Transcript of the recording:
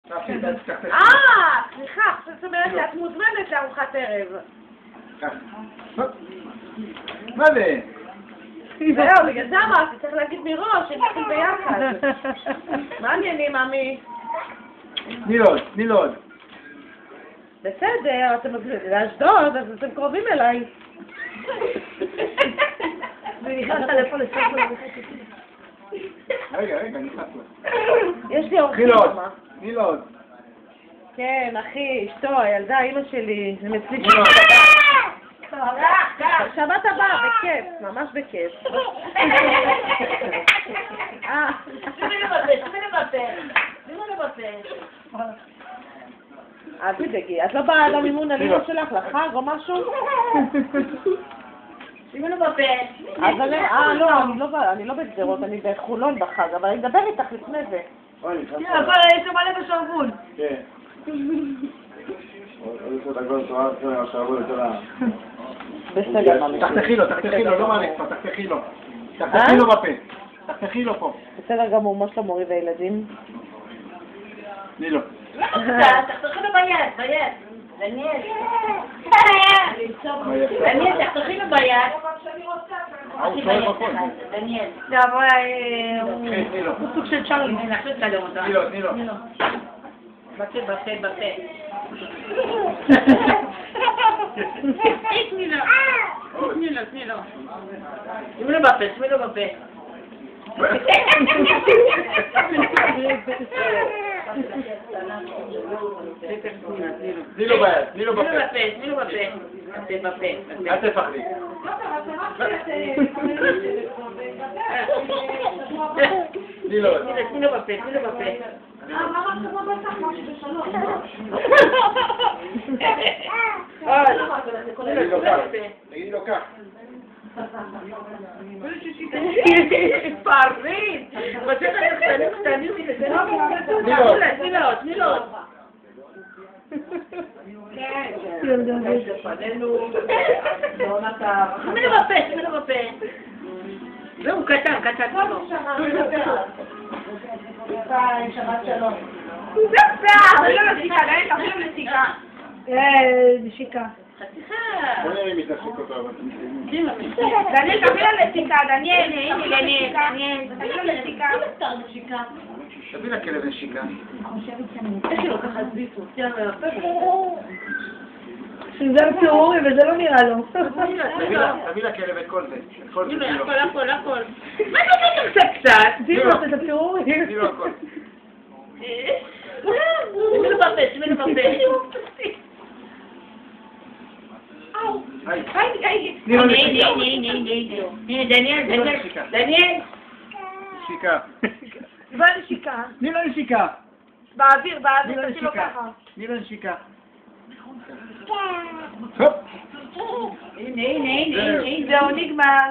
סליחה, זאת אומרת שאת מוזמנת לארוחת ערב. מה זה? זהו, בגלל זה אמרתי, צריך להגיד מראש, שנתחיל ביחד. מה העניינים, אמי? תני לו עוד. בסדר, אתם לאשדוד, אז אתם קרובים אליי. ונכנסת לפה לסוף. רגע, נכנס לו. יש לי אורחים. תני לו עוד. כן, אחי, אשתו, הילדה, אמא שלי, הם אצלי שבת הבאה, בכיף, ממש בכיף. שימי לבפה. אל תדאגי, את לא באה למימון הלימוד שלך, לחג או משהו? שימי לבפה. אני לא בשדרות, אני בחולון בחג, אבל אני אדבר איתך לפני זה. אבל יש לו מלא בשרוול. כן. בסדר, תחתכי לו, לא מעניק פה, תחתכי לו. תחתכי לו בפה. תחתכי לו פה. בסדר גמור, מה שלום מורי וילדים? תני לו. תחתכי לו ביד. דניאל, תחתכי לו ביד. דניאל. הוא סוג של צ'ארלי. תני לו. בפה. תני לו. שימי לו בפה. תני לו ביד, תני לו בפה. אל תפחדי. תני לו בפה. תגידי לו כך. פרית! קטנים. תני לו. שימי לו בפה. זהו, קטן. שבת שלום. נשיקה. בוא נראה אם היא תחזיק אותו, אבל דניאל, תביא לה נשיקה, דניאל. תביא לה נשיקה. תביא לכלב נשיקה. איך לא ככה זביסו? שזה פירורי וזה לא נראה לו. תביא לכלב את כל זה. הכל. מה זה קצת? תביא לו את הפירורי. תביא לו הכל. שימי לו בפה. דניאל. נשיקה. בוא נשיקה. תני לו נשיקה. באוויר, תעשי לו ככה. תני לו נשיקה. הנה. זהו, נגמר.